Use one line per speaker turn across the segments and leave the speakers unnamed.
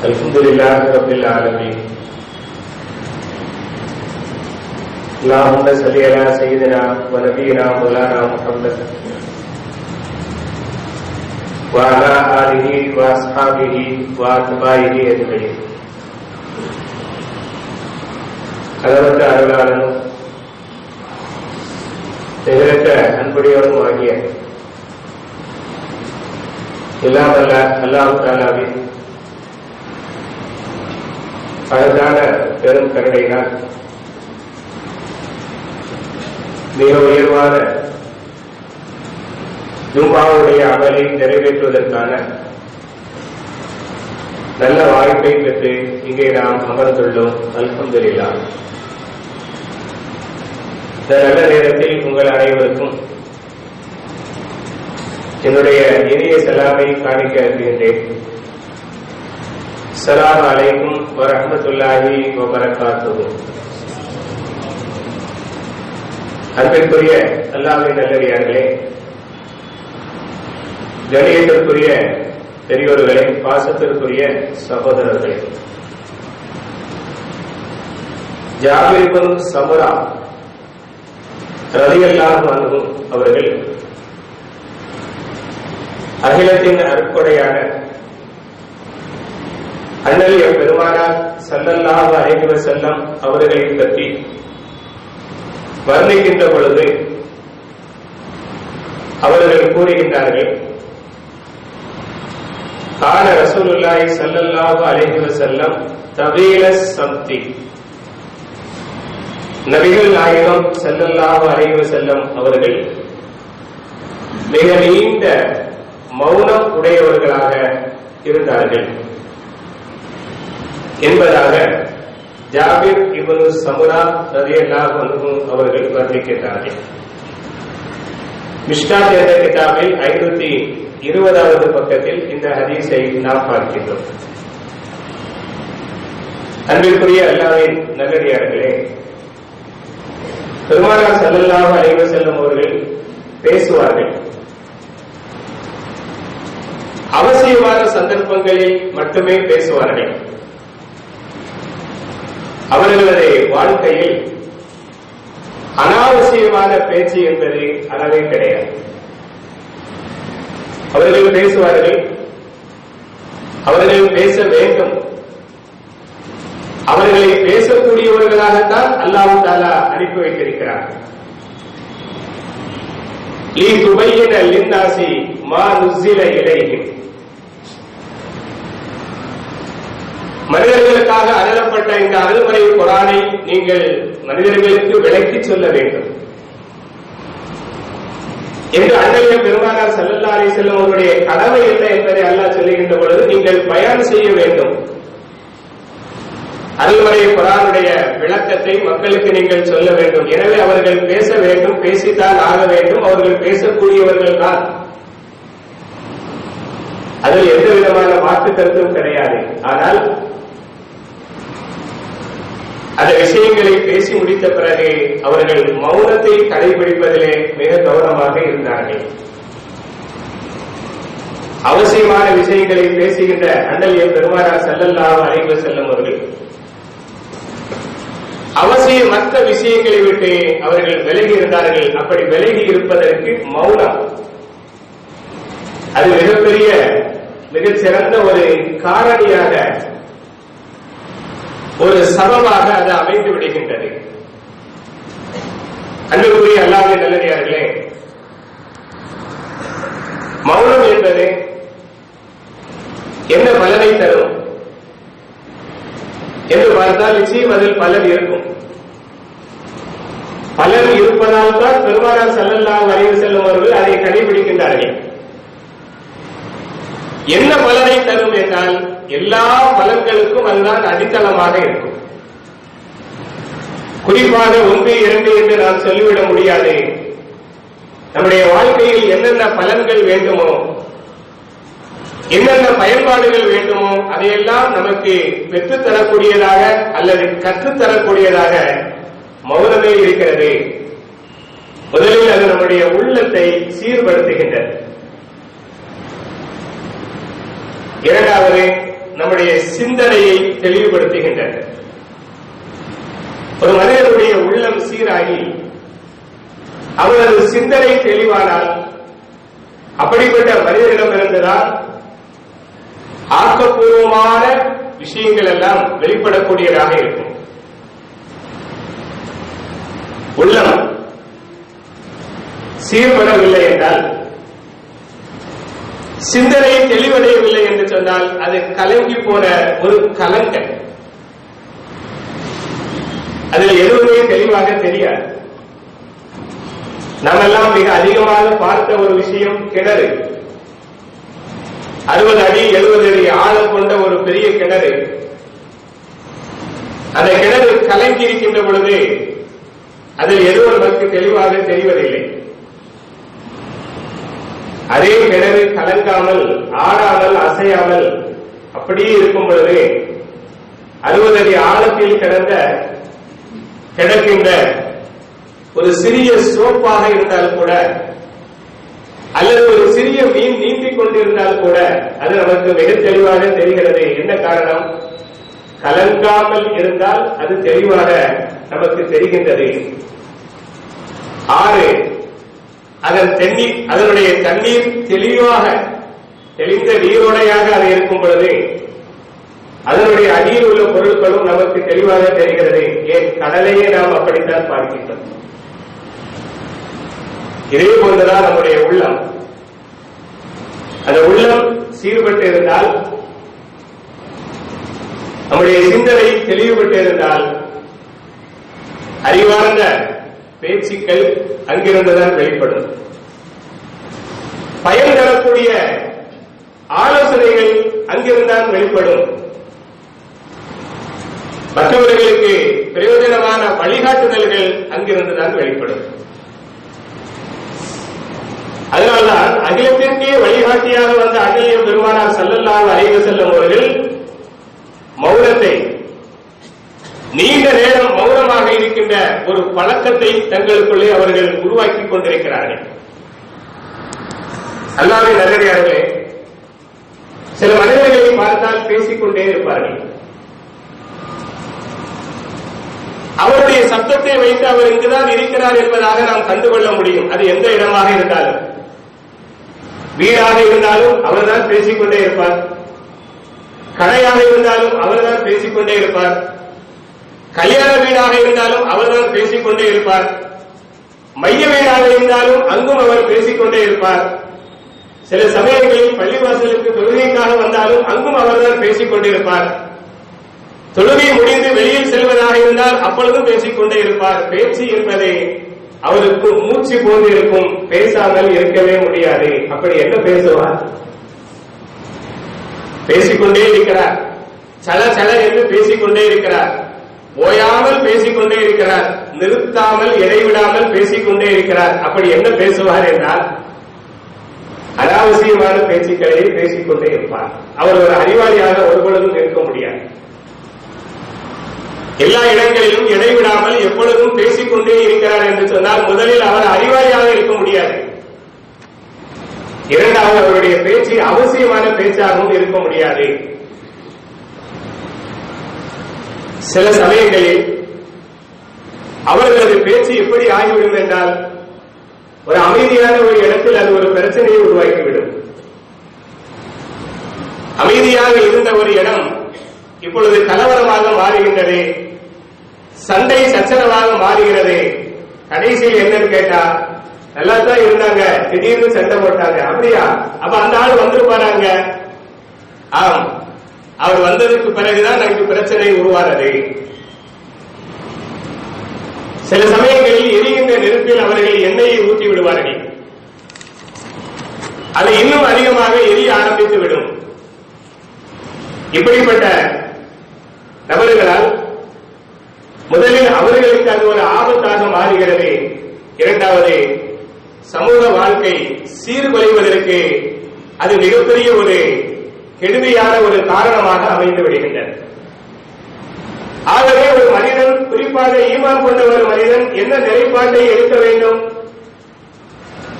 அல்ஹம்துலில்லாஹி ரப்பில் ஆலமீன். அல்லாஹும்ம ஸல்லி அலா சய்யிதினா வ நபியினா மௌலானா முஹம்மத் வ அலா ஆலிஹி வ அஸ்ஹாபிஹி வ அத்பாயிஹி அஜ்மஈன். அளவற்ற அருளாளனும் நிகரற்ற அன்புடையவனும் ஆகிய எல்லாம் வல்ல அல்லாஹ் தஆலாவின் அழகான பெரும் கருணையினால் மிக உயர்வான ஜும்ஆவுடைய அமலை நிறைவேற்றுவதற்கான நல்ல வாய்ப்பை பெற்று இங்கே நாம் அமர்ந்துள்ளோம். அல்ஹம்துலில்லாஹ். இந்த நல்ல நேரத்தில் உங்கள் அனைவருக்கும் என்னுடைய இனிய சலாமை காணிக்க இருக்கின்றேன். அஸ்ஸலாமு அலைக்கும் வரஹ்மத்துல்லாஹி வபரகாத்துஹு. அன்பிற்குரிய அல்லாஹ்வின் நல்லடியார்களே, கணியத்திற்குரிய பெரியோர்களே, பாசத்திற்குரிய சகோதரர்களே, ஜாபிர் இப்னு சமுரா ரலியல்லாஹு அன்ஹு அவர்கள் அகிலத்தின் அருட்கொடையான அண்ணல் பெருமானார் ஸல்லல்லாஹு அலைஹி வஸல்லம் அவர்களை பற்றி வர்ணிக்கின்ற பொழுது அவர்கள் கூறுகின்றார்கள், கான ரசூலுல்லாஹி ஸல்லல்லாஹு அலைஹி வஸல்லம் தவீல ஸம்தி. நபிகள் நாயகம் ஸல்லல்லாஹு அலைஹி வஸல்லம் அவர்கள் மிக நீண்ட மௌனம் உடையவர்களாக இருந்தார்கள் என்பதாக ஜாபிர் இப்னு சமுரா ரலியல்லாஹு அன்ஹு அவர்கள் வர்ணிக்கின்றார்கள். மிஷ்காத் என்ற கிதாபில் 520வது பக்கத்தில் இந்த ஹதீஸை நாம் பார்க்கின்றோம். அன்பிற்குரிய அல்லாஹ்வின் நல்லடியார்களே, பெருமானார் ஸல்லல்லாஹு அலைஹி வஸல்லம் அவர்கள் பேசுவார்கள். அவசியமான சந்தர்ப்பங்களில் மட்டுமே பேசுவார்கள். அவர்களது வாழ்க்கையில் அனாவசியமான பேச்சு என்பது அறவே கிடையாது. அவர்கள் பேசுவார்கள், அவர்கள் பேச வேண்டும். அவர்களை பேசக்கூடியவர்களாகத்தான் அல்லாஹ் தஆலா அனுப்பி வைத்திருக்கிறார். லீ துபையின லின்னாஸி மா நுஸில இலைஹிம். மனிதர்களுக்காக அருளப்பட்ட இந்த அருள்மறை குர்ஆனை நீங்கள் மனிதர்களுக்கு விளக்கி சொல்ல வேண்டும் என்று அண்ணல் பெருமானார் ஸல்லல்லாஹு அலைஹி வஸல்லம் அவருடைய கடமை என்ன என்பதை அல்லாஹ் சொல்லுகின்ற பொழுது நீங்கள் பயான் செய்ய வேண்டும். அருள்மறை குர்ஆனுடைய விளக்கத்தை மக்களுக்கு நீங்கள் சொல்ல வேண்டும். எனவே அவர்கள் பேச வேண்டும், பேசித்தான் ஆக வேண்டும். அவர்கள் பேசக்கூடியவர்கள் தான், அதில் எந்த விதமான மாற்று கருத்தும் கிடையாது. ஆனால் அந்த விஷயங்களை பேசி முடித்த பிறகு அவர்கள் மௌனத்தை கடைபிடிப்பதிலே மிக கவனமாக இருந்தார்கள். அவசியமான விஷயங்களை பேசுகின்ற அண்ணல் பெருமானார் ஸல்லல்லாஹு அலைஹி வஸல்லம் அவர்கள் அவசியமற்ற விஷயங்களை விட்டு அவர்கள் விலகி இருந்தார்கள். அப்படி விலகி இருப்பதற்கு மௌனம் அது மிகப்பெரிய மிகச்சிறந்த ஒரு காரணியாக, ஒரு சபமாக அது அமைந்து விடுகின்றது. அன்புக்குரிய அல்லாஹ்வின் நல்லடியார்களே, மௌனம் என்பது என்ன பலனை தரும் என்று பார்த்தால் நிச்சயம் அதில் பலன் இருக்கும். பலன் இருப்பதால் தான் பெருமானார் ஸல்லல்லாஹு அலைஹி வஸல்லம் அவர்கள் அதை கடைபிடிக்கின்றார்கள். என்ன பலனை தரும் என்றால் எல்லா பலன்களுக்கும் அதுதான் அடித்தளமாக இருக்கும். குறிப்பாக 1, 2 என்று நான் சொல்லிவிட முடியாது. நம்முடைய வாழ்க்கையில் என்னென்ன பலன்கள் வேண்டுமோ, என்னென்ன பயன்பாடுகள் வேண்டுமோ அதையெல்லாம் நமக்கு பெற்றுத்தரக்கூடியதாக அல்லது கற்றுத்தரக்கூடியதாக மௌனமே இருக்கிறது. முதலில் அது நம்முடைய உள்ளத்தை சீர்படுத்துகின்றது. இரண்டாவது, நம்முடைய சிந்தனையை தெளிவுபடுத்துகின்றன. ஒரு மனிதனுடைய உள்ளம் சீராகி அவரது சிந்தனை தெளிவானால் அப்படிப்பட்ட மனிதனிடமிருந்துதான் ஆக்கப்பூர்வமான விஷயங்கள் எல்லாம் வெளிப்படக்கூடியதாக இருக்கும். உள்ளம் சீர்படவில்லை என்றால், சிந்தனை தெளிவடையவில்லை என்று சொன்னால் அது கலங்கி போன ஒரு கலங்கல். அதில் எதுவுமே தெளிவாக தெரியாது. நாமெல்லாம் மிக அதிகமாக பார்த்த ஒரு விஷயம் கிணறு. 60 அடி 70 அடி ஆழம் கொண்ட ஒரு பெரிய கிணறு. அந்த கிணறு கலங்கி இருக்கின்ற பொழுது அதில் எதுவும் நமக்கு தெளிவாக தெரிவதில்லை. அதே கிணறு கலங்காமல், ஆடாமல், அசையாமல் அப்படியே இருக்கும் பொழுது 60 அடி ஆழத்தில் கிடக்கின்ற ஒரு சிறிய சோப்பாக இருந்தால் கூட, அல்லது ஒரு சிறிய மீன் நீந்திக் கொண்டிருந்தால் கூட அது நமக்கு மிக தெளிவாக தெரிகிறது. என்ன காரணம்? கலங்காமல் இருந்தால் அது தெளிவாக நமக்கு தெரிகின்றது. ஆறு, அதனுடைய தண்ணீர் தெளிவாக தெளிந்த நீரோடையாக அது இருக்கும் பொழுது அதனுடைய அடியில் உள்ள பொருட்களும் நமக்கு தெளிவாக தெரிகிறது. ஏன், கடலையே நாம் அப்படித்தான் பார்க்கின்றோம். இதே போன்றுதான் நம்முடைய உள்ளம். அந்த உள்ளம் சீர்பட்டு இருந்தால், நம்முடைய சிந்தனை தெளிவுபட்டு இருந்தால் அறிவார்ந்த பேச்சுக்கள் அங்கிருந்துதான் வெளிப்படும். பயன் தரக்கூடிய ஆலோசனைகள் அங்கிருந்தான் வெளிப்படும். மற்றவர்களுக்கு பிரயோஜனமான வழிகாட்டுதல்கள் அங்கிருந்துதான் வெளிப்படும். அதனால்தான் அகிலத்திற்கே வழிகாட்டியாக வந்த அகிலிய பெருமானார் ஸல்லல்லாஹு அலைஹி வஸல்லம் அவர்கள் மௌனத்தை, நீண்ட நேரம் மௌனமாக இருக்கின்ற ஒரு பழக்கத்தை தங்களுக்குள்ளே அவர்கள் உருவாக்கிக் கொண்டிருக்கிறார்கள். அல்லாஹ்வின் நல்லடியார்களே, சில மனிதர்களை பார்த்தால் பேசிக்கொண்டே இருப்பார்கள். அவருடைய சத்தத்தை வைத்து அவர் இங்குதான் இருக்கிறார் என்பதாக நாம் கண்டுகொள்ள முடியும். அது எந்த இடமாக இருந்தாலும், வீடாக இருந்தாலும் அவர்தான் பேசிக்கொண்டே இருப்பார், கடையாக இருந்தாலும் அவர்தான் பேசிக்கொண்டே இருப்பார், கல்யாண வீடாக இருந்தாலும் அவர்தான் பேசிக்கொண்டே இருப்பார், மைய வீடாக இருந்தாலும் அங்கும் அவர் பேசிக்கொண்டே இருப்பார். சில சமயங்களில் பள்ளிவாசலுக்கு தொழுகைக்காக வந்தாலும் அங்கும் அவர்தான் பேசிக்கொண்டிருப்பார். தொழுகை முடிந்து வெளியில் செல்வதாக இருந்தால் அப்பொழுதும் பேசிக்கொண்டே இருப்பார். பேச்சு என்பதை அவருக்கு மூச்சு போன்று இருக்கும், பேசாமல் இருக்கவே முடியாது. அப்படி என்ன பேசுவார்? பேசிக்கொண்டே இருக்கிறார், சல சல என்று பேசிக்கொண்டே இருக்கிறார், ஓயாமல் பேசிக்கொண்டே இருக்கிறார், நிறுத்தாமல் இடைவிடாமல் பேசிக்கொண்டே இருக்கிறார். அப்படி என்ன பேசுவார் என்றால் அனாவசியமான பேச்சுக்களை பேசிக்கொண்டே இருப்பார். அவர் ஒரு அறிவாளியாக ஒருபொழுதும் இருக்க முடியாது. எல்லா இடங்களிலும் இடைவிடாமல் எப்பொழுதும் பேசிக்கொண்டே இருக்கிறார் என்று சொன்னால் முதலில் அவர் அறிவாளியாக இருக்க முடியாது. இரண்டாவது, அவருடைய பேச்சு அவசியமான பேச்சாகவும் இருக்க முடியாது. சில சமயங்களில் அவர்களது பேச்சு எப்படி ஆகிவிடும் என்றால், ஒரு அமைதியான ஒரு இடத்தில் அது ஒரு பிரச்சனையை உருவாக்கிவிடும். அமைதியாக இருந்த ஒரு இடம் இப்பொழுது கலவரமாக மாறுகின்றது, சண்டை சச்சரவாக மாறுகிறது. கடைசியில் என்னன்னு கேட்டா, நல்லா தான் இருந்தாங்க, திடீர்னு சண்டை போட்டாங்க. அப்படியா? அப்ப அந்த ஆள் வந்துருப்பாராங்க. ஆம், அவர் வந்ததுக்கு பிறகுதான் நமக்கு பிரச்சனை உருவானது. சில சமயங்களில் எரிகின்ற நெருப்பில் அவர்கள் எண்ணெயை ஊற்றி விடுவார்கள். அது இன்னும் அதிகமாக எரிய ஆரம்பித்து விடும். இப்படிப்பட்ட நபர்களால் முதலில் அவர்களுக்கு அது ஒரு ஆபத்தாக மாறுகிறது. இரண்டாவது, சமூக வாழ்க்கை சீர்குலைவதற்கு அது மிகப்பெரிய ஒரு கெடுதியான ஒரு காரணமாக அமைந்து விடுகின்றன. ஆகவே ஒரு மனிதன், குறிப்பாக ஈமான் கொண்ட ஒரு மனிதன் என்ன நிலைப்பாட்டை எடுக்க வேண்டும்?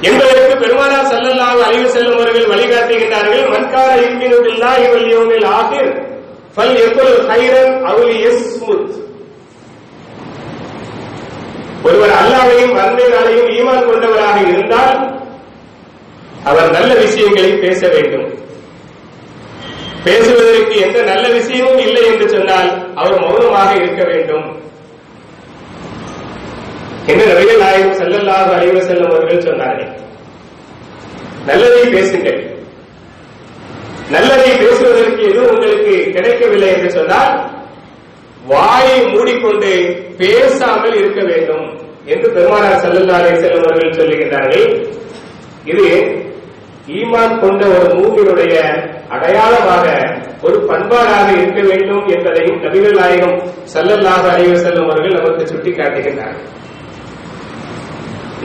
என்பதற்கு பெருமானார் ஸல்லல்லாஹு அலைஹி வஸல்லம் அவர்கள் வழிகாட்டுகின்றார்கள். மன்கான யுமினு பில்லாஹி வல் யௌமில் ஆகிர் ஃபல்யகுல் கைரன் அவ் லியஸ்முத். ஒருவர் அல்லாஹ்வையும் மறுமை நாளையும் ஈமான் கொண்டவராக இருந்தால் அவர் நல்ல விஷயங்களை பேச வேண்டும். பேசுவதற்கு எந்த நல்ல விஷயமும் இல்லை என்று சொன்னால் அவர் மௌனமாக இருக்க வேண்டும் என்று நபிகள் நாயகம் ஸல்லல்லாஹு அலைஹி வஸல்லம் அவர்கள் சொன்னார்கள். நல்லதை பேசுங்கள். நல்லதை பேசுவதற்கு எதுவும் உங்களுக்கு கிடைக்கவில்லை என்று சொன்னால் வாயை மூடிக்கொண்டு பேசாமல் இருக்க வேண்டும் என்று பெருமானார் ஸல்லல்லாஹு அலைஹி வஸல்லம் அவர்கள் சொல்லுகின்றார்கள். இது ஈமான் கொண்ட ஒரு மூமினுடைய அடையாளமாக ஒரு பண்பாடாக இருக்க வேண்டும் என்பதையும் நபிகள் நாயகம் ஸல்லல்லாஹு அலைஹி வஸல்லம் அவர்கள் நமக்கு சுட்டிக்காட்டுகின்றார்கள்.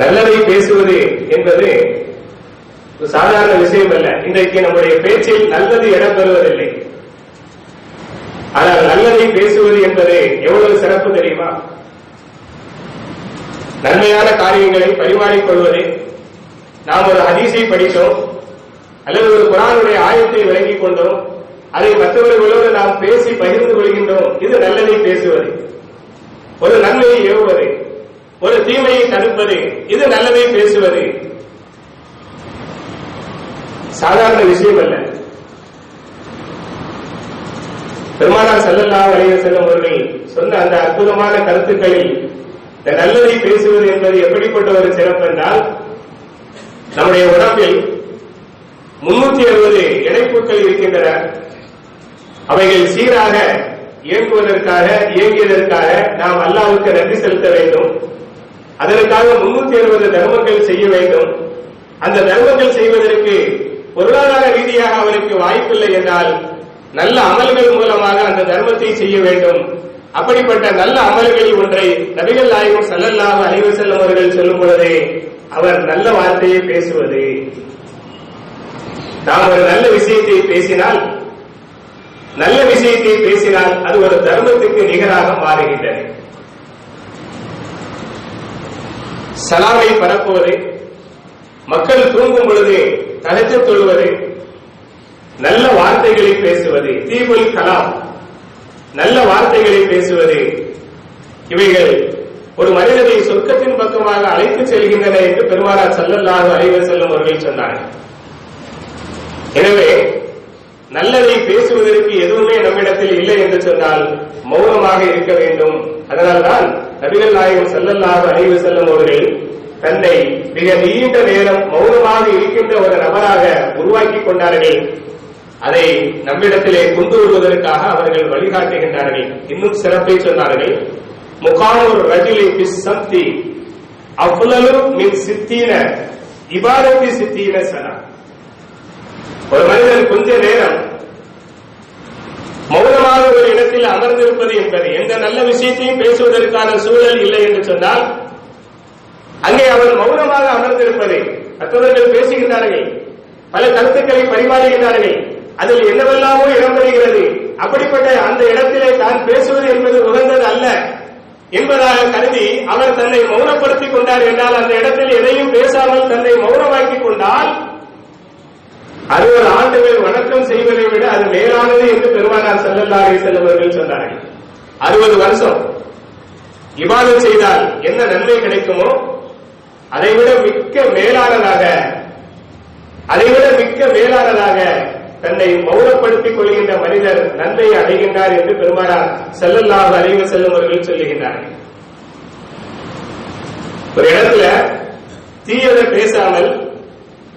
நல்லதை பேசுவது என்பது சாதாரண விஷயம் அல்ல. இன்றைக்கு நம்முடைய பேச்சில் நல்லது இடம்பெறுவதில்லை. ஆனால் நல்லதை பேசுவது என்பது எவ்வளவு சிறப்பு தெரியுமா? நன்மையான காரியங்களை பரிமாறிக் கொள்வது. நாம் ஒரு ஹதீஸை படித்தோம் அல்லது ஒரு குர்ஆனுடைய ஆயத்தை விளங்கிக் கொண்டோம், அதை மற்றவர்களோடு நாம் பேசி பகிர்ந்து கொள்கின்றோம். இது நல்லதை பேசுவது. ஒரு நன்மையை ஏவுவது, ஒரு தீமையை தடுப்பது, இது நல்லதை பேசுவது. சாதாரண விஷயம் அல்ல. பெருமானார் ஸல்லல்லாஹு அலைஹி வஸல்லம் அவர்கள் சொன்ன அந்த அற்புதமான கருத்துக்களில் இந்த நல்லதை பேசுவது என்பது எப்படிப்பட்ட ஒரு சிறப்பு என்றால், நம்முடைய உடம்பில் 360 இணைப்புகள் இருக்கின்றன. அவைகள் சீராக இயங்குவதற்காக நாம் அல்லாஹ்வுக்கு நன்றி செலுத்த வேண்டும். அதற்காக 360 தர்மங்கள் செய்ய வேண்டும். அந்த தர்மங்கள் செய்வதற்கு பொருளாதார ரீதியாக அவருக்கு வாய்ப்பில்லை என்றால் நல்ல அமல்கள் மூலமாக அந்த தர்மத்தை செய்ய வேண்டும். அப்படிப்பட்ட நல்ல அமல்களில் ஒன்றை நபிகள் நாயகம் ஸல்லல்லாஹு அலைஹி வஸல்லம் அவர்கள் சொல்லும் பொழுது அவர் நல்ல வார்த்தையை பேசுவது. நாம் ஒரு நல்ல விஷயத்தை பேசினால் அது ஒரு தர்மத்துக்கு நிகராக மாறுகின்றது. சலாமை பரப்புவது, மக்கள் தூங்கும் பொழுது தஹஜ்ஜுத் தொழுவது, நல்ல வார்த்தைகளை பேசுவது, தீபுல் கலாம், நல்ல வார்த்தைகளை பேசுவது, இவைகள் ஒரு மனிதனை சொர்க்கத்தின் பக்கமாக அழைத்து செல்கின்றன என்று பெருமானார் ஸல்லல்லாஹு அலைஹி வஸல்லம் அவர்கள் சொன்னார்கள். எனவே நல்லதை பேசுவதற்கு எதுவுமே நம்மிடத்தில் இல்லை என்று சொன்னால் மௌனமாக இருக்க வேண்டும். அதனால்தான் நபிகள் நாயகம் ஸல்லல்லாஹு அலைஹி வஸல்லம் அவர்கள் தன்னை மிக நீண்ட நேரம் மௌனமாக இருக்கின்ற ஒரு நபராக உருவாக்கி கொண்டார்கள். அதை நம்மிடத்திலே கொண்டு வருவதற்காக அவர்கள் வழிகாட்டுகின்றார்கள். இன்னும் சிறப்பை சொன்னார்கள். முகானுர் ரஜுலி பிஸ்ஸம்தி அஃலலு மின் சித்தீன இபாதத்தி சித்தீன சனா. ஒரு மனிதன் கொஞ்ச நேரம் மௌனமாக ஒரு இடத்தில் அமர்ந்திருப்பது என்பது, எந்த நல்ல விஷயத்தையும் பேசுவதற்கான சூழல் இல்லை என்று சொன்னால் அங்கே அவர் மௌனமாக அமர்ந்திருப்பது. மற்றவர்கள் பேசுகின்றார்கள், பல கருத்துக்களை பரிமாறுகின்றார்கள், அதில் என்னவெல்லாமோ இடம்பெறுகிறது. அப்படிப்பட்ட அந்த இடத்திலே தான் பேசுவது என்பது உகந்தது அல்ல என்பதாக கருதி அவர் தன்னை மௌனப்படுத்திக் கொண்டார் என்றால், அந்த இடத்தில் எதையும் பேசாமல் தன்னை மௌனமாக்கிக் கொண்டால் 60 ஆண்டுகள் வணக்கம் செய்வதை விட அது மேலானது என்று பெருமானார் ஸல்லல்லாஹு அலைஹி வஸல்லம் அவர்கள் சொன்னார்கள். 60 வருஷம் இபாதத் செய்தால் என்ன நன்மை கிடைக்குமோ அதைவிட மிக்க மேலானதாக தன்னை மௌனப்படுத்திக் கொள்கின்ற மனிதர் நன்மையை அடைகின்றார் என்று பெருமானார் ஸல்லல்லாஹு அலைஹி வஸல்லம் அவர்கள் சொல்லுகின்றார்கள். ஒரு இடத்துல தீயதை பேசாமல்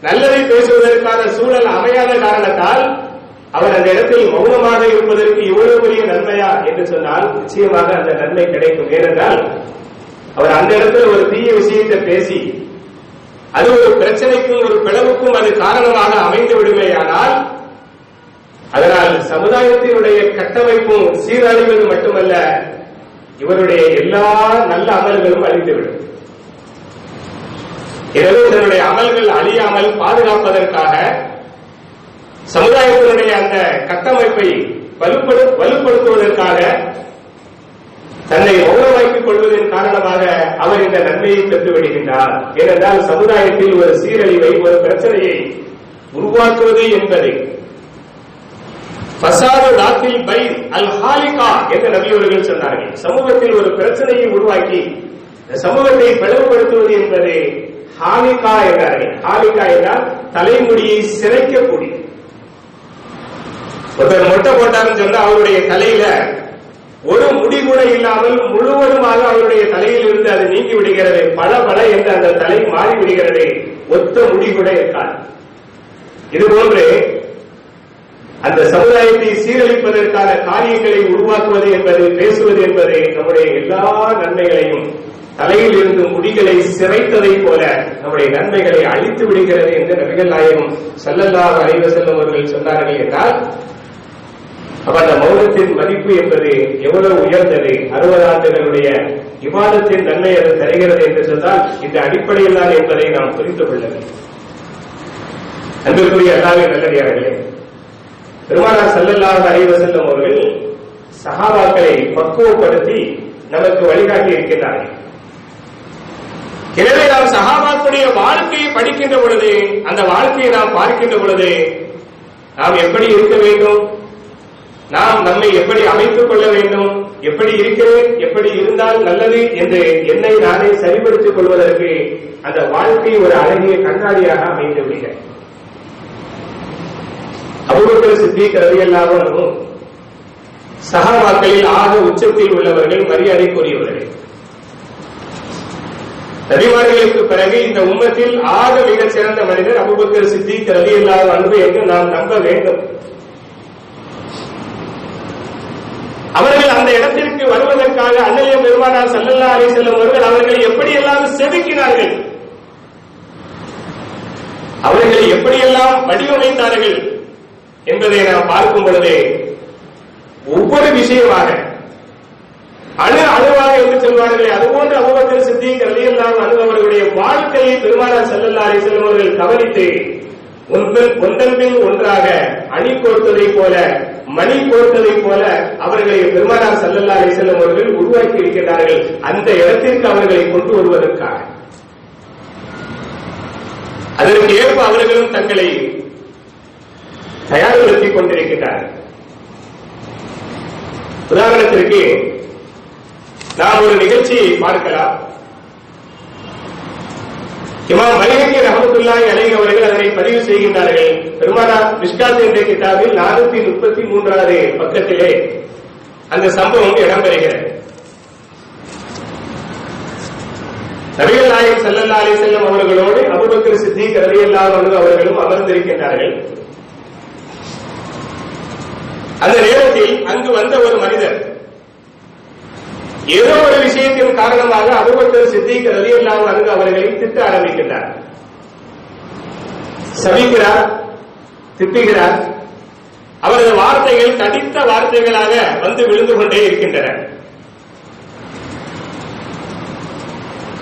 நல்லதை பேசுவதற்கான சூழல் அமையாத காரணத்தால் அவர் அந்த இடத்தில் மௌனமாக இருப்பதற்கு இவ்வளவு பெரிய நன்மையா என்று சொன்னால் நிச்சயமாக அந்த நன்மை கிடைக்கும். ஏனென்றால் அவர் அந்த இடத்துல ஒரு தீய விஷயத்தை பேசி அது ஒரு பிரச்சனைக்கும் ஒரு பிளவுக்கும் அது காரணமாக அமைந்து விடுமேயானால் அதனால் சமுதாயத்தினுடைய கட்டமைப்பும் சீரழிவது மட்டுமல்ல, இவருடைய எல்லா நல்ல அமல்களும் அழிந்துவிடும். எனவே தன்னுடைய அமல்கள் அழியாமல் பாதுகாப்பதற்காக சமுதாயத்தினுடைய அந்த கட்டமைப்பை வலுப்படுத்துவதற்காக தன்னை மௌனமாக்கிக் வைத்துக் கொள்வதன் காரணமாக அவர் இந்த நன்மையை பெற்று விடுகின்றார். ஏனென்றால் சமுதாயத்தில் ஒரு சீரழிவை, ஒரு பிரச்சனையை உருவாக்குவது என்பதை ஃபசாது தாத்தில் பைன் அல் ஹாலிகா என்று நபி அவர்கள் சொன்னார்கள். சமூகத்தில் ஒரு பிரச்சனையை உருவாக்கி சமூகத்தை பிளவுபடுத்துவது என்பது ஹாலிகா என்றார்கள். ஹாலிகா என்றால் தலைமுடியை சிரைக்கக்கூடிய. ஒருத்தர் மொட்டை போட்டாருன்னு சொன்னா அவருடைய தலையில ஒரு முடி கூட இல்லாமல் முழுவதுமாக அவருடைய தலையில் இருந்து அது நீங்கி விடுகிறது. பல பல என்று அந்த தலை மாறி விடுகிறது. ஒத்த முடி கூட இருக்காது. இதுபோன்று அந்த சமுதாயத்தை சீரழிப்பதற்கான காரியங்களை உருவாக்குவது என்பது, பேசுவது என்பது நம்முடைய எல்லா நன்மைகளையும், தலையில் இருந்து முடிகளை சிரைத்ததை போல நம்முடைய நன்மைகளை அழித்து விடுகிறது என்று நபிகள் நாயகம் ஸல்லல்லாஹு அலைஹி வஸல்லம் அவர்கள் சொன்னார்கள் என்றால், அப்ப அந்த மௌனத்தின் மதிப்பு என்பது எவ்வளவு உயர்ந்தது. 60 ஆண்டுகளுடைய இபாதத்தின் நன்மை அது தருகிறது என்று சொன்னால் இந்த அடிப்படையில் தான் என்பதை நாம் புரிந்து கொள்ள வேண்டும். அன்பிற்குரிய அல்லாஹ்வின் நல்லடியார்களே, பெருமானார் ஸல்லல்லாஹு அலைஹி வஸல்லம் அவர்கள் சஹாபாக்களை பக்குவப்படுத்தி நமக்கு வழிகாட்டி இருக்கிறார்கள். எனவே நாம் சஹாபாக்களுடைய வாழ்க்கையை படிக்கின்ற பொழுது, அந்த வாழ்க்கையை நாம் பார்க்கின்ற பொழுது நாம் எப்படி இருக்க வேண்டும், நாம் நம்மை எப்படி அமைத்துக் கொள்ள வேண்டும், எப்படி இருக்கிறேன், எப்படி இருந்தால் நல்லது என்று என்னை நானே சரிபடுத்திக் கொள்வதற்கு அந்த வாழ்க்கை ஒரு அழகிய கண்ணாடியாக அமைந்து விடுகிறது. அபூபக்கர் சித்திக் ரலியல்லாஹு அன்ஹு சஹாபாக்களில் ஆக உச்சத்தில் உள்ளவர்கள், மரியாதைக்குரியவர்கள். நபிமார்களுக்கு பிறகு இந்த உம்மத்தில் ஆக மிகச் சிறந்த மனிதர் அபூபக்கர் சித்திக் ரலியல்லாஹு அன்ஹு என்று நாம் நம்ப வேண்டும். அவர்கள் அந்த இடத்திற்கு வருவதற்காக அன்னைய பெருமானார் ஸல்லல்லாஹு அலைஹி வஸல்லம் அவர்கள் அவர்களை எப்படியெல்லாம் செதுக்கினார்கள், அவர்களை எப்படியெல்லாம் வடிவமைத்தார்கள் என்பதை நாம் பார்க்கும் பொழுது ஒவ்வொரு விஷயமாக அணுவாக என்று சொல்வார்களே, அதுபோன்று அபூபக்கர் சித்திக் ரலியல்லாஹு அன்ஹு அவர்களுடைய வாழ்க்கையை பெருமானார் ஸல்லல்லாஹு அலைஹி வஸல்லம் அவர்கள் கவனித்து ஒன்றன் பின் ஒன்றாக அணி கோர்த்ததை போல, மணி கோர்த்ததை போல அவர்களை பெருமானார் ஸல்லல்லாஹு அலைஹி வஸல்லம் அவர்கள் உருவாக்கி இருக்கிறார்கள். அந்த இடத்திற்கு அவர்களை கொண்டு வருவதற்காக அதற்கு ஏற்ப அவர்களும் தங்களை தயார்படுத்திக் கொண்டிருக்கிறார்கள். உதாரணத்திற்கு நாம் ஒரு நிகழ்ச்சியை பார்க்கலாம். இமாம் பைஹக்கி ரஹ்மத்துல்லாஹி அலைஹி அவர்கள் அதனை பதிவு செய்கின்றார்கள். பெருமானார் மிஷ்காத் என்ற கிதாபில் 433வது பக்கத்திலே அந்த சம்பவம் இடம்பெறுகிறது. நபிகள் நாயகம் ஸல்லல்லாஹு அலைஹி வஸல்லம் அவர்களோடு அபூபக்கர் சித்திக் ரலியல்லாஹு அன்ஹு அவர்களும் அமர்ந்திருக்கின்றார்கள். அந்த நேரத்தில் அங்கு வந்த ஒரு மனிதர் ஏதோ ஒரு விஷயத்தின் காரணமாக அபூபக்கர் சித்திக் ரலியல்லாஹு அன்ஹு அவர்களை திட்ட ஆரம்பிக்கின்றார். சபிக்கிறார், திட்டுகிறார். அவரது வார்த்தைகள் தடித்த வார்த்தைகளாக வந்து விழுந்து கொண்டே இருக்கின்றன.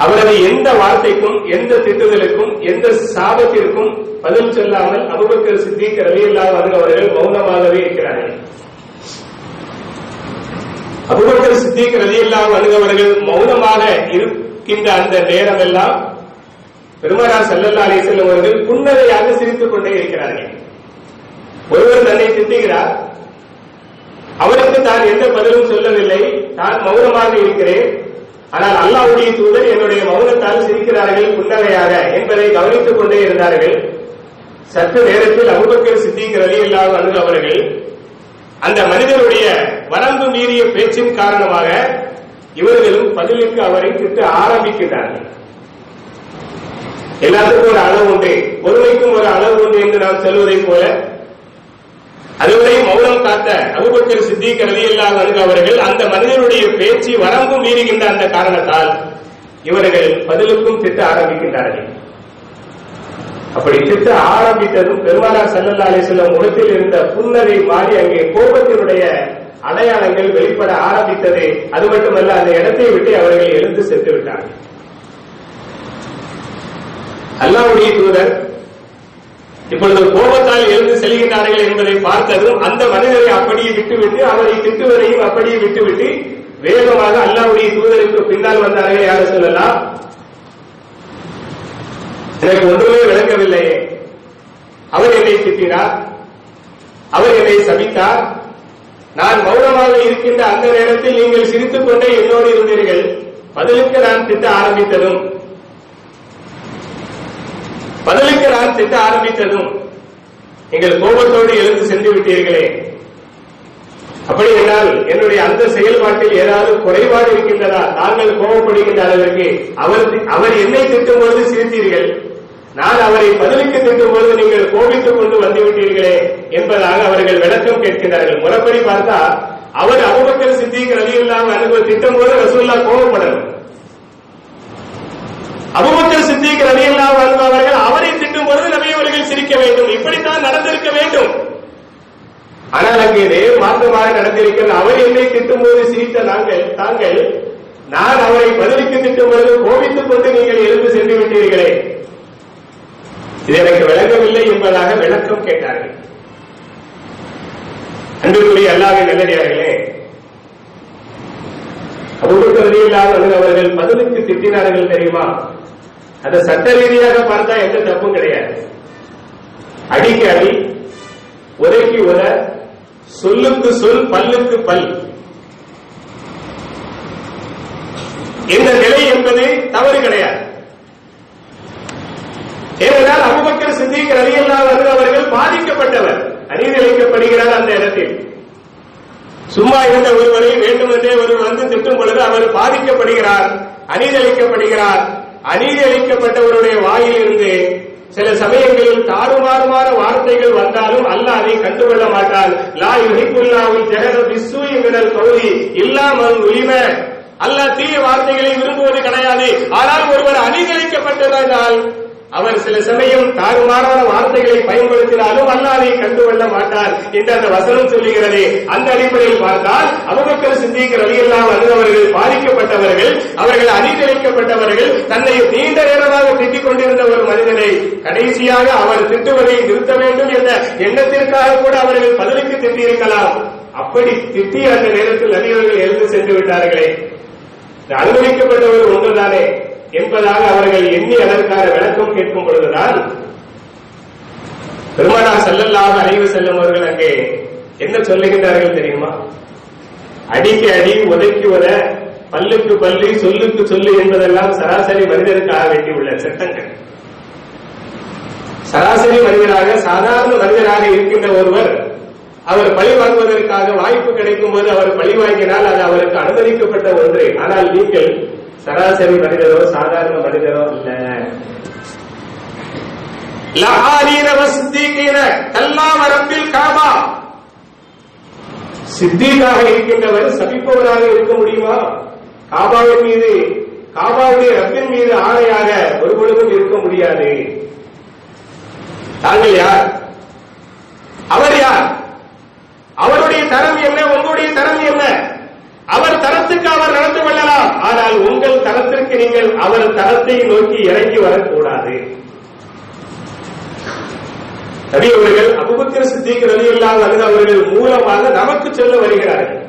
அவரது எந்த வார்த்தைக்கும், எந்த திட்டுதலுக்கும், எந்த சாபத்திற்கும் பதில் சொல்லாமல் அபூபக்கர் சித்திக் ரலியல்லாஹு அன்ஹு அவர்கள் மௌனமாகவே இருக்கிறார்கள். அபூபக்கர் சித்திக் ரலியல்லாஹு அன்ஹு அவர்கள் மௌனமாக இருக்கின்ற அந்த நேரமெல்லாம் பெருமானார் ஸல்லல்லாஹு அலைஹி வஸல்லம் அவர்கள் புன்னகையாக சிரித்துக் கொண்டே இருக்கிறார்கள். ஒருவர் தன்னை திட்டுகிறார், அவருக்கு தான் எந்த பதிலும் சொல்லவில்லை, நான் மௌனமாக இருக்கிறேன், ஆனால் அல்லாஹ்வுடைய தூதர் என்னுடைய மௌனத்தால் சிரிக்கிறார்கள் புன்னகையாக என்பதை கவனித்துக் கொண்டே இருந்தார்கள். சற்று நேரத்தில் அபூபக்கர் சித்திக் ரலியல்லாஹு அன்ஹு அவர்கள் அந்த மனிதனுடைய வரம்பு மீறிய பேச்சின் காரணமாக இவர்களும் பதிலுக்கு அவரை திட்ட ஆரம்பிக்கிறார்கள். எல்லாத்துக்கும் ஒரு அளவு உண்டு, பொறுமைக்கும் ஒரு அளவு உண்டு என்று நாம் சொல்வதை போல அதுவரை மௌனம் காத்த அபூபக்கர் சித்திக் ரலியல்லாஹு அன்ஹு அவர்கள் அந்த மனிதனுடைய பேச்சு வரம்பு மீறுகின்ற அந்த காரணத்தால் இவர்கள் பதிலுக்கும் திட்ட ஆரம்பிக்கின்றார்கள். அப்படி திட்ட ஆரம்பித்ததும் பெருமானார் ஸல்லல்லாஹு அலைஹி வஸல்லம் முகத்தில் இருந்த புன்னகை மாறி அங்கே கோபத்தினுடைய அடையாளங்கள் வெளிப்பட ஆரம்பித்தது. அது மட்டுமல்ல, அந்த இடத்தை விட்டு அவர்கள் எழுந்து சென்று விட்டார்கள். அல்லாஹ்வுடைய தூதர் இப்பொழுது கோபத்தால் எழுந்து செல்கின்றார்கள் என்பதை பார்த்ததும் அந்த மனிதரை அப்படியே விட்டுவிட்டு, அவரை திட்டுவதையும் அப்படியே விட்டுவிட்டு வேகமாக அல்லாஹ்வுடைய தூதருக்கு பின்னால் வந்தார்கள். யார சொல்லலாம், எனக்கு ஒன்றுமே விளங்கவில்லையே, அவர் என்னை திட்டினார், அவர் என்னை சபித்தார், நான் மௌனமாக இருக்கின்ற அந்த நேரத்தில் நீங்கள் சிரித்துக் கொண்டே என்னோடு இருந்தீர்கள், பதிலுக்கு நான் திட்ட ஆரம்பித்ததும் நீங்கள் கோபத்தோடு எழுந்து சென்று விட்டீர்களே, அப்படி என்றால் என்னுடைய அந்த செயல்பாட்டில் ஏதாவது குறைபாடு இருக்கின்றதா? தாங்கள் கோபப்படுகின்ற அளவிற்கு அவர் என்னை திட்டும் பொழுது சிரித்தீர்கள், நான் அவரை பதிலுக்கு திட்டும் பொழுது நீங்கள் கோபித்துக் கொண்டு வந்துவிட்டீர்களே என்பதாக அவர்கள் விளக்கம் கேட்கிறார்கள். முறைப்படி பார்த்தா அவர் அபூபக்கர் சித்திக் ரலியல்லாஹு அன்ஹு திட்டும் போது ரசூலுல்லாஹ் கோபப்படணும். அபூபக்கர் சித்திக் ரலியல்லாஹு அன்ஹு அவர்கள் அவரை திட்டும் பொழுது நபி அவர்கள் சிரிக்க வேண்டும். இப்படித்தான் நடந்திருக்க வேண்டும். ஆனால் அங்கே நேர் மாற்றமாக நடந்திருக்கிறது. அவர் என்னை திட்டும் போது சிரித்த தாங்கள் நான் அவரை பதிலுக்கு திட்டும் பொழுது கோபித்துக் கொண்டு நீங்கள் எழுந்து சென்று விட்டீர்களே, இது எனக்கு விளங்கவில்லை என்பதாக விளக்கம் கேட்டார்கள். அன்புக்குரிய அல்லாஹ்வின் நல்லடியார்களே, அபூபக்கர் ரலியல்லாஹு அன்ஹு அவர்கள் பதிலுக்கு திட்டினார்கள் தெரியுமா? அந்த சட்ட ரீதியாக பார்த்தா எந்த தப்பும் கிடையாது. அடிக்கு அடி, உதைக்கு உத, சொல்லுக்கு சொல், பல்லுக்கு பல், இந்த நிலை என்பது தவறு கிடையாது. ஏனென்றால் அபூபக்கர் சித்திக் ரலியல்லாஹு அன்ஹு அவர்கள் பாதிக்கப்பட்டவர், அநீதி இழைக்கப்படுகிறார். அந்த இடத்தில் சும்மா இருந்த ஒருவரை வேண்டுமென்றே ஒருவர் வந்து திட்டும் பொழுது அவர் பாதிக்கப்படுகிறார், அநீதி இழைக்கப்படுகிறார். அநீதி இழைக்கப்பட்டவருடைய வாயில் இருந்து சில சமயங்களில் தாறுமாறுமான வார்த்தைகள் வந்தாலும் அல்லாஹ் அதை கண்டுகொள்ள மாட்டான். லா யுஹிப்புல்லாஹுல் ஜஹர பிஸ்ஸூஇ மினல் கௌலி இல்லா மன் உலிம. அல்லாஹ் தீய வார்த்தைகளை விரும்புவது கிடையாது. ஆனால் ஒருவர் அநீதி இழைக்கப்பட்டதால் அவர் சில சமயம் தாறுமாறான வார்த்தைகளை பயன்படுத்தினாலும் அல்லாஹ் அதை கண்டுகொள்ள மாட்டார் என்று அந்த வசனம் சொல்லுகிறது. அந்த அடிப்படையில் பார்த்தால் அபூபக்கர் சித்திக் ரலியல்லாஹு அன்ஹு அவர்கள் பாதிக்கப்பட்டவர்கள், அவர்கள் அநீதி இழைக்கப்பட்டவர்கள். தன்னை நீண்ட நேரமாக திட்டிக் கொண்டிருந்த ஒரு மனிதனை கடைசியாக அவர் திட்டுவதை நிறுத்த வேண்டும் என்ற எண்ணத்திற்காக கூட அவர்கள் பதிலுக்கு திட்டியிருக்கலாம். அப்படி திட்டிய அந்த நேரத்தில் நபி அவர்கள் எழுந்து சென்று விட்டார்களே, அனுமதிக்கப்பட்டவர் ஒன்றுதானே என்பதாக அவர்கள் எண்ணி அதற்கான விளக்கம் கேட்கும் பொழுதுதான் பெருமானார் ஸல்லல்லாஹு அலைஹி வஸல்லம் அவர்கள் அங்கே என்ன சொல்லுகின்றார்கள் தெரியுமா? அடிக்கு அடி, உதைக்கு உத, பல்லுக்கு பல்லு, சொல்லுக்கு சொல்லு என்பதெல்லாம் சராசரி மனிதனுக்காக வேண்டியுள்ள சட்டங்கள். சராசரி மனிதராக, சாதாரண மனிதராக இருக்கின்ற ஒருவர் அவர் பழி வாங்குவதற்காக வாய்ப்பு கிடைக்கும் போது அவர் பழி வாங்கினால் அது அவருக்கு அனுமதிக்கப்பட்ட ஒன்று. ஆனால் நீங்கள் சராசரி மனிதரோ சாதாரண மனிதரோ அல்ல. சித்திகாக இருக்கின்றவர் சபிப்பவராக இருக்க முடியுமா? காபாவின் மீது, காபாவுடைய ரப்பின் மீது ஆணையாக ஒரு பொழுதும் இருக்க முடியாது. தாங்கள் யார்? அவர் யார்? அவருடைய தரம் என்ன? உங்களுடைய தரம் என்ன? அவர் தரத்துக்கு அவர் நடந்து கொள்ளலாம். ஆனால் உங்கள் தரத்திற்கு நீங்கள் அவர் தரத்தை நோக்கி இறங்கி வரக்கூடாது. நபி அவர்கள் அபூபக்கர் சித்திக் ரலியல்லாஹு அன்ஹு அவர்கள் மூலமாக நமக்கு சொல்ல வருகிறார்கள்.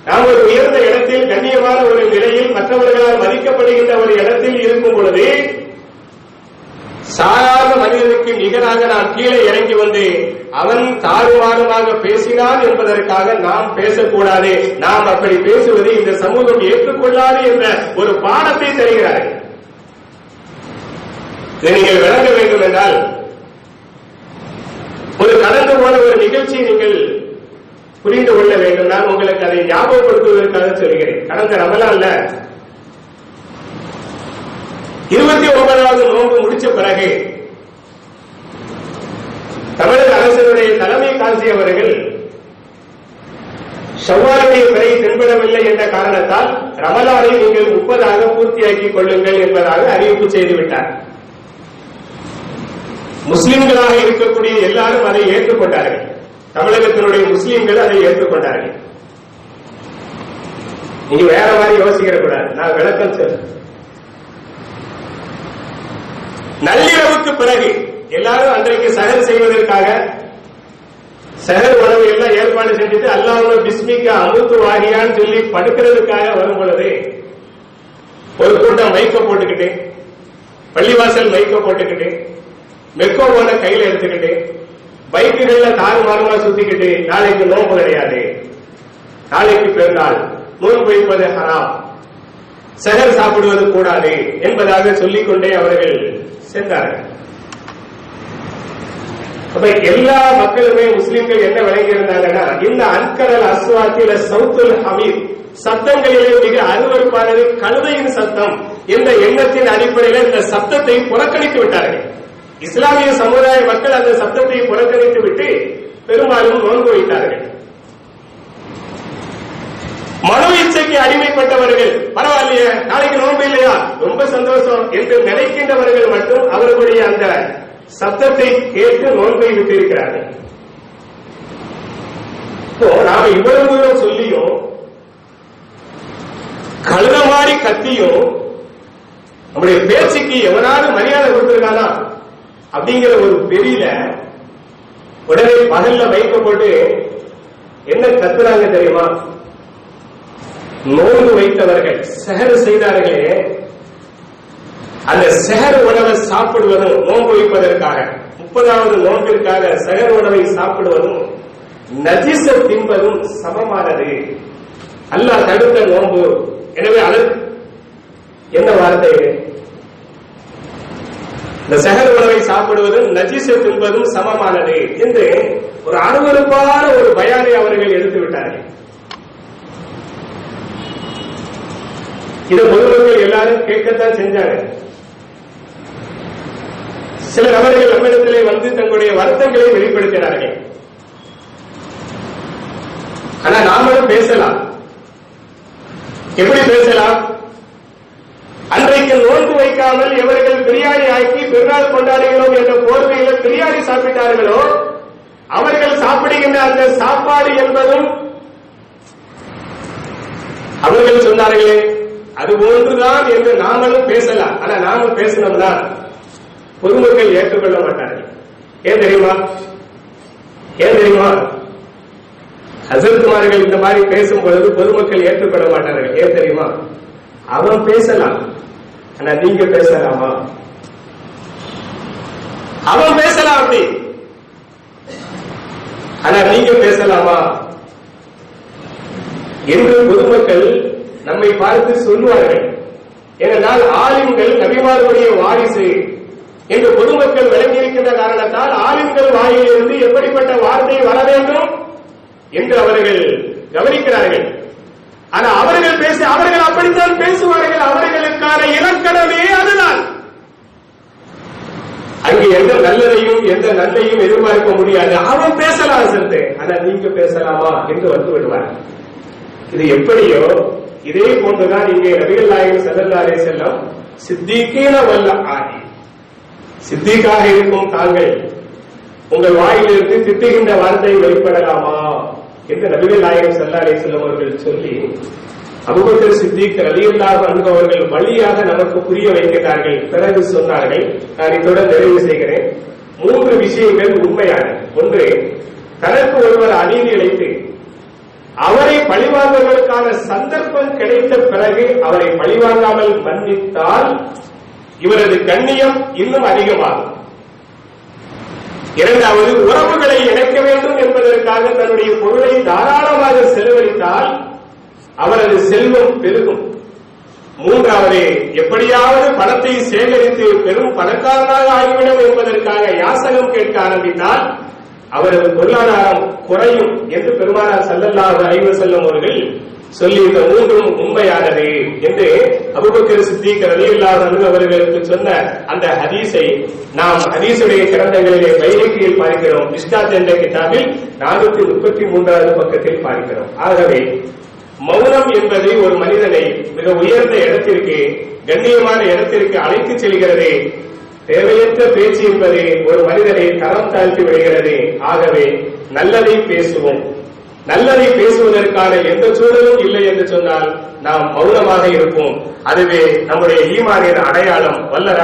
நாம் ஒரு உயர்ந்த இடத்தில், கண்ணியமான ஒரு நிலையில், மற்றவர்களால் மதிக்கப்படுகின்ற ஒரு இடத்தில் இருக்கும் பொழுது சாதாரண மனிதனுக்கு நிகராக நாம் கீழே இறங்கி வந்து அவன் தாறுமாறுமாக பேசினான் என்பதற்காக நாம் பேசக்கூடாது. நாம் அப்படி பேசுவதை இந்த சமூகம் ஏற்றுக்கொள்ளாது என்ற ஒரு பாடத்தை தருகிறார்கள். இதை நீங்கள் விளங்க வேண்டும் என்றால் ஒரு கடந்து போன ஒரு நிகழ்ச்சியை நீங்கள் புரிந்து கொள்ள வேண்டும். நான் உங்களுக்கு அதை ஞாபகப்படுத்துவதற்காக சொல்கிறேன். கடந்த ரமலான்ல 29வது நோன்பு முடிச்ச பிறகு தமிழக அரசினுடைய தலைமை காசி அவர்கள் ஷவ்வாலுடைய பிறை தென்படவில்லை என்ற காரணத்தால் ரமலானை நீங்கள் 30ஆக பூர்த்தியாக்கிக் கொள்ளுங்கள் என்பதாக அறிவிப்பு செய்துவிட்டார். முஸ்லிம்களாக இருக்கக்கூடிய எல்லாரும் அதை ஏற்றுக்கொண்டார்கள். தமிழகத்தினுடைய முஸ்லிம்கள் அதை ஏற்றுக்கொண்டார்கள். நீங்க வேற மாதிரி யோசிக்கிற கூடாது, நான் விளக்கம் சொல்றேன். நள்ளிரவுக்கு பிறகு எல்லாரும் அன்றைக்கு சஹர் செய்வதற்காக சஹர் உணவு எல்லாம் ஏற்பாடு செஞ்சு செஞ்சுட்டு அல்லாஹ்வும்ம பிஸ்மிக்க அமுத்து வாகியான்னு சொல்லி படுக்கிறதுக்காக வரும் பொழுது ஒரு கூட்டம் மைக்க போட்டுக்கிட்டு, பள்ளிவாசல் மைக்க போட்டுக்கிட்டு, மெக்கோவோட கையில எடுத்துக்கிட்டு, பைக்குகள்ல தாறுமாறுமா சுத்திக்கிட்டு, நாளைக்கு நோன்பு கிடையாது, நாளைக்கு பெருநாள், நோன்பு வைப்பது ஹராம், சஹர் சாப்பிடுவது கூடாது என்பதாக சொல்லிக்கொண்டே அவர்கள் சென்றார்கள். அப்ப எல்லா மக்களுமே முஸ்லிம்கள் என்ன விளங்கி இருந்தாங்கன்னா, இந்த அன்கரல் அஸ்வாத்தில சவுத்துல் ஹமீத், சத்தங்களிலே மிக அருவருப்பானது கழுதையின் சத்தம் என்ற எண்ணத்தின் அடிப்படையில் இந்த சத்தத்தை புறக்கணித்து விட்டார்கள். இஸ்லாமிய சமுதாய மக்கள் அந்த சத்தத்தை புறக்கணித்து விட்டு பெரும்பாலும் நோன்பு வைத்தார்கள். மனோ இச்சைக்கு அடிமைப்பட்டவர்கள், பரவாயில்லையே நாளைக்கு நோன்பு இல்லையா, ரொம்ப சந்தோஷம் என்று நினைக்கின்றவர்கள் மட்டும் அவர்களுடைய அந்த சத்தத்தை கேட்டு நோன்பை விட்டிருக்கிறார்கள். நாம இவ்வளவு தூரம் சொல்லியும் கழுத மாதிரி கத்தியும் நம்முடைய பேச்சுக்கு எவனாவது மரியாதை கொடுத்திருக்கானா அப்படிங்கிற ஒரு பெரிய உடனே பகல்ல வைக்கப்பட்டு என்ன கத்துறாங்க தெரியுமா? நோன்பு வைத்தவர்கள் சஹர் செய்தார்களே, அந்த சஹர் உணவை சாப்பிடுவதும் நோன்பு வைப்பதற்காக 30வது நோன்பிற்காக சஹர் உணவை சாப்பிடுவதும் நஜிஸ தின்பதும் சமமானது. அல்லாஹ் தடுத்த நோன்பு. எனவே என்ன வார்த்தை? இந்த சஹர் உணவை சாப்பிடுவதும் நஜிஸ தின்பதும் சமமானது என்று ஒரு அருவருப்பான ஒரு பயானை அவர்கள் எடுத்து விட்டார்கள். இதை பொதுமக்கள் எல்லாரும் கேட்கத்தான் செஞ்சாங்க. சில நபர்கள் நம்மிடத்திலே வந்து தங்களுடைய வருத்தங்களை வெளிப்படுத்தினார்கள். ஆனா நாமளும் பேசலாம். எப்படி பேசலாம்? அன்றைக்கு நோன்பு வைக்காமல் எவர்கள் பிரியாணி ஆக்கி பெருநாள் கொண்டாடுகிறோம் என்ற போர்வையில் பிரியாணி சாப்பிட்டார்களோ அவர்கள் சாப்பிடுகின்ற அந்த சாப்பாடு என்பதும் அவர்கள் சொன்னார்களே அது போன்றுதான் என்று நாமளும் பேசலாம். ஆனா நாம பேசினோம்னா பொதுமக்கள் ஏற்றுக்கொள்ள மாட்டார்கள். ஏன் தெரியுமா? ஹசரத்மார்கள் இந்த மாதிரி பேசும் பொழுது பொதுமக்கள் ஏற்றுக்கொள்ள மாட்டார்கள். ஏன் தெரியுமா? அவன் பேசலாம், ஆனா நீங்க பேசலாமா? அவன் பேசலாம் அப்படி, ஆனா நீங்க பேசலாமா என்று பொதுமக்கள் நம்மை பார்த்து சொல்லுவார்கள். ஏனென்றால் ஆலிம்கள் நபிமார்களுடைய வாரிசு என்று பொதுமக்கள் விளங்கியிருக்கின்ற காரணத்தால் ஆலிம்கள் வாயிலிருந்து எப்படிப்பட்ட வார்த்தை வர வேண்டும் என்று அவர்கள் கவனிக்கிறார்கள். ஆனா அவர்கள் அப்படித்தான் பேசுவார்கள். அவர்களுக்கான இலக்கணமே அதுதான். அங்கு எந்த நல்லதையும் எந்த நல்லையும் எதிர்பார்க்க முடியாது. அவன் பேசலாம் சேர்த்து, ஆனா நீங்க பேசலாமா என்று வந்து விடுவார். இது எப்படியோ இதே போன்றுதான் இங்கே நபிகள் நாயகம் ஸல்லல்லாஹு அலைஹி வஸல்லம் சித்திகீன வல்ல ஆகி, சித்திகாக இருக்கும் தாங்கள் உங்கள் வாயிலிருந்து திட்டுகின்ற வார்த்தை வெளிப்படலாமா என்று நபிகள் நாயகம் ஸல்லல்லாஹு அலைஹி வஸல்லம் அவர்கள் சொல்லி அபூபக்கர் சித்திக் ரலியல்லாஹு அன்ஹு அவர்கள் வழியாக நமக்கு புரிய வைக்கிறார்கள். பிறகு சொன்னார்கள், நான் இத்துடன் நிறைவு செய்கிறேன். 3 விஷயங்கள் உண்மையானது. ஒன்று, தனக்கு ஒருவர் அநீதி இழைத்து அவரை பழிவாங்குவதற்கான சந்தர்ப்பம் கிடைத்த பிறகு அவரை பழிவாங்காமல் மன்னித்தால் இவரது கண்ணியம் இன்னும் அதிகமாகும். இரண்டாவது, உறவுகளை இணைக்க வேண்டும் என்பதற்காக தன்னுடைய பொருளை தாராளமாக செலவழித்தால் அவரது செல்வம் பெருகும். மூன்றாவது, எப்படியாவது பணத்தை சேகரித்து பெரும் பணக்காரனாக ஆகிவிடும் என்பதற்காக யாசகம் கேட்க ஆரம்பித்தால் அவரது பொருளாதாரம் குறையும் என்று பெருமானார் ஸல்லல்லாஹு அலைஹி வஸல்லம் அவர்கள் சொல்லி இந்த 3ம் உண்மையானது என்று அபூபக்கர் சித்திக் ரலியல்லாஹு அன்ஹு அவர்களுக்கு சொன்ன அந்த ஹதீஸை நாம் ஹதீஸுடைய கிரந்தங்களிலே பைஹக்கியில் பார்க்கிறோம். மிஷ்காத் என்ற கிதாபில் 433வது பக்கத்தில் பார்க்கிறோம். ஆகவே மௌனம் என்பது ஒரு மனிதனை மிக உயர்ந்த இடத்திற்கு, கண்ணியமான இடத்திற்கு அழைத்து செல்கிறது. தேவையற்ற பேச்சு என்பது ஒரு மனிதனை தரம் தாழ்த்தி விடுகிறது. ஆகவே நல்லதை பேசுவோம். நல்லதை பேசுவதற்கான எந்த சூழலும் இல்லை என்று சொன்னால் நாம் மௌனமாக இருப்போம். அதுவே நம்முடைய ஈமானின் அடையாளம். வல்ல